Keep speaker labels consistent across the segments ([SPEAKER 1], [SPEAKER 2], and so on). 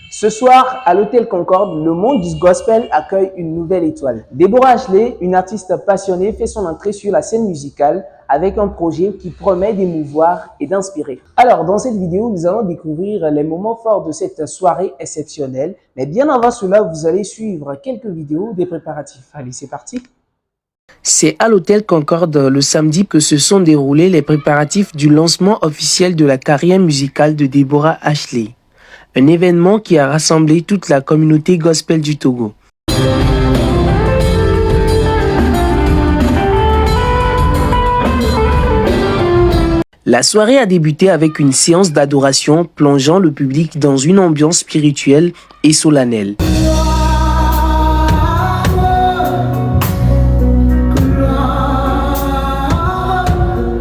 [SPEAKER 1] Ce soir, à l'Hôtel Concorde, le monde du gospel accueille une nouvelle étoile. Deborah Ashley, une artiste passionnée, fait son entrée sur la scène musicale avec un projet qui promet d'émouvoir et d'inspirer. Alors, dans cette vidéo, nous allons découvrir les moments forts de cette soirée exceptionnelle. Mais bien avant cela, vous allez suivre quelques vidéos des préparatifs. Allez, c'est parti! C'est à l'Hôtel Concorde le samedi que se sont déroulés les préparatifs du lancement officiel de la carrière musicale de Deborah Ashley. Un événement qui a rassemblé toute la communauté gospel du Togo. La soirée a débuté avec une séance d'adoration plongeant le public dans une ambiance spirituelle et solennelle.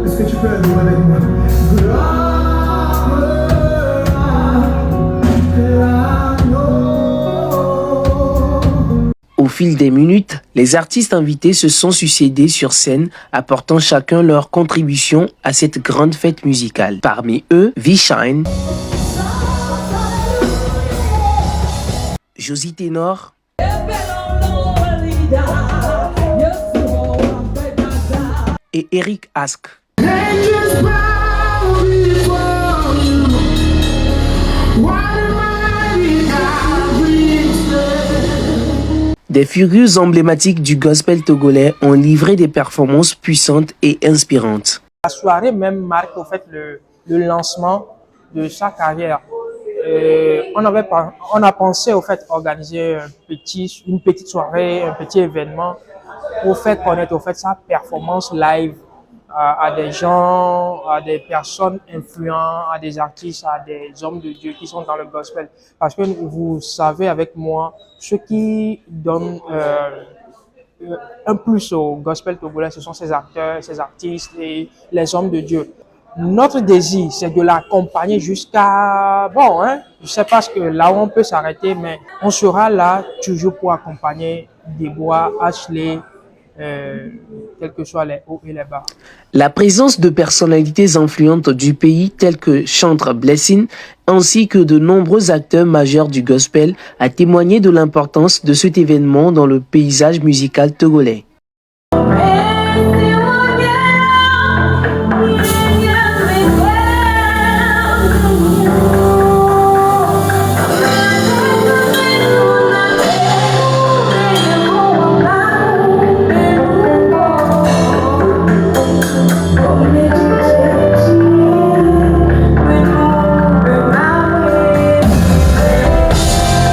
[SPEAKER 1] Est-ce que tu peux adorer avec moi? Au fil des minutes, les artistes invités se sont succédés sur scène, apportant chacun leur contribution à cette grande fête musicale. Parmi eux, V-Shine, Josie Ténor et Eric Ask. Des figures emblématiques du gospel togolais ont livré des performances puissantes et inspirantes.
[SPEAKER 2] La soirée même marque au fait le lancement de sa carrière. On a pensé au fait organiser une petite soirée, un petit événement pour faire connaître au fait sa performance live à des gens, à des personnes influentes, à des artistes, à des hommes de Dieu qui sont dans le gospel. Parce que vous savez avec moi, ce qui donne un plus au gospel togolais, ce sont ces acteurs, ces artistes et les hommes de Dieu. Notre désir, c'est de l'accompagner jusqu'à, je sais pas là où on peut s'arrêter, mais on sera là toujours pour accompagner Deborah Ashley, quels que soient les hauts et les bas.
[SPEAKER 1] La présence de personnalités influentes du pays telles que Chantre Blessing ainsi que de nombreux acteurs majeurs du gospel a témoigné de l'importance de cet événement dans le paysage musical togolais.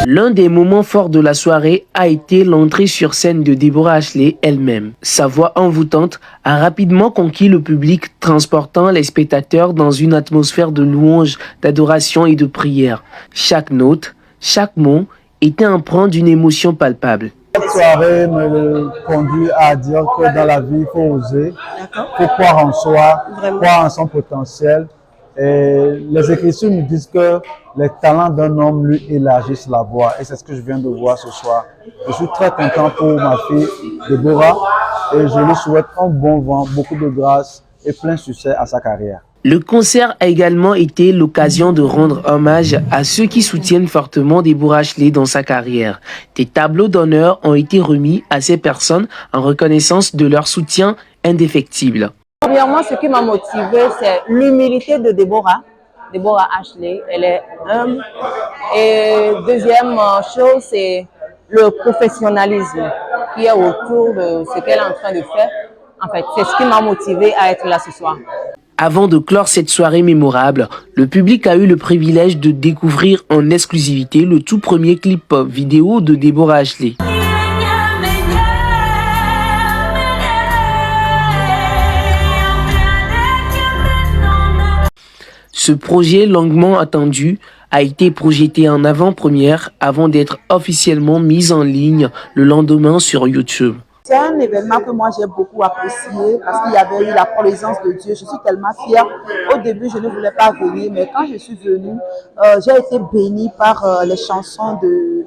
[SPEAKER 1] L'un des moments forts de la soirée a été l'entrée sur scène de Deborah Ashley elle-même. Sa voix envoûtante a rapidement conquis le public, transportant les spectateurs dans une atmosphère de louange, d'adoration et de prière. Chaque note, chaque mot était empreint d'une émotion palpable.
[SPEAKER 3] Cette soirée me conduit à dire que dans la vie, il faut oser, il faut croire en soi, croire en son potentiel. Et les Écritures nous disent que les talents d'un homme lui élargissent la voix. Et c'est ce que je viens de voir ce soir. Je suis très content pour ma fille Deborah et je lui souhaite un bon vent, beaucoup de grâce et plein succès à sa carrière.
[SPEAKER 1] Le concert a également été l'occasion de rendre hommage à ceux qui soutiennent fortement Deborah Ashley dans sa carrière. Des tableaux d'honneur ont été remis à ces personnes en reconnaissance de leur soutien indéfectible.
[SPEAKER 4] Premièrement, ce qui m'a motivé, c'est l'humilité de Deborah Ashley. Elle est humble. Et deuxième chose, c'est le professionnalisme qui est autour de ce qu'elle est en train de faire. En fait, c'est ce qui m'a motivé à être là ce soir.
[SPEAKER 1] Avant de clore cette soirée mémorable, le public a eu le privilège de découvrir en exclusivité le tout premier clip vidéo de Deborah Ashley. Ce projet longuement attendu a été projeté en avant-première avant d'être officiellement mis en ligne le lendemain sur YouTube.
[SPEAKER 5] C'est un événement que moi j'ai beaucoup apprécié parce qu'il y avait eu la présence de Dieu. Je suis tellement fière. Au début, je ne voulais pas venir, mais quand je suis venue, j'ai été bénie par les chansons de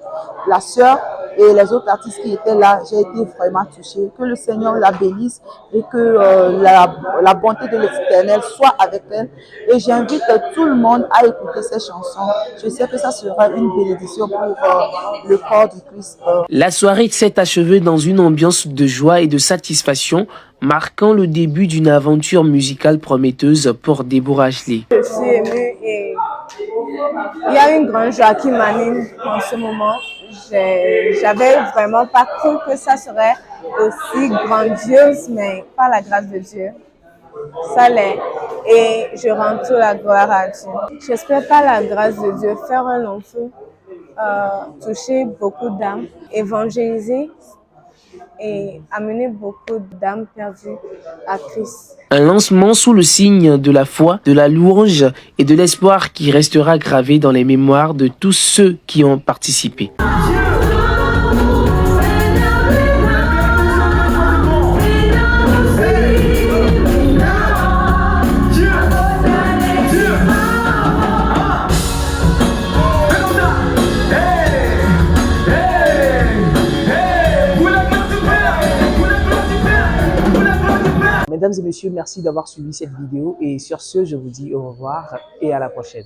[SPEAKER 5] la sœur et les autres artistes qui étaient là, j'ai été vraiment touchée. Que le Seigneur la bénisse et que la bonté de l'Éternel soit avec elle. Et j'invite tout le monde à écouter ces chansons. Je sais que ça sera une bénédiction pour le corps du Christ.
[SPEAKER 1] La soirée s'est achevée dans une ambiance de joie et de satisfaction, marquant le début d'une aventure musicale prometteuse pour Deborah Ashley.
[SPEAKER 6] Je suis émue et il y a une grande joie qui m'anime en ce moment. J'avais vraiment pas cru que ça serait aussi grandiose, mais par la grâce de Dieu, ça l'est. Et je rends toute la gloire à Dieu. J'espère par la grâce de Dieu faire un long feu, toucher beaucoup d'âmes, évangéliser et amener beaucoup d'âmes perdues à Christ.
[SPEAKER 1] Un lancement sous le signe de la foi, de la louange et de l'espoir qui restera gravé dans les mémoires de tous ceux qui ont participé. Mesdames et messieurs, merci d'avoir suivi cette vidéo et sur ce, je vous dis au revoir et à la prochaine.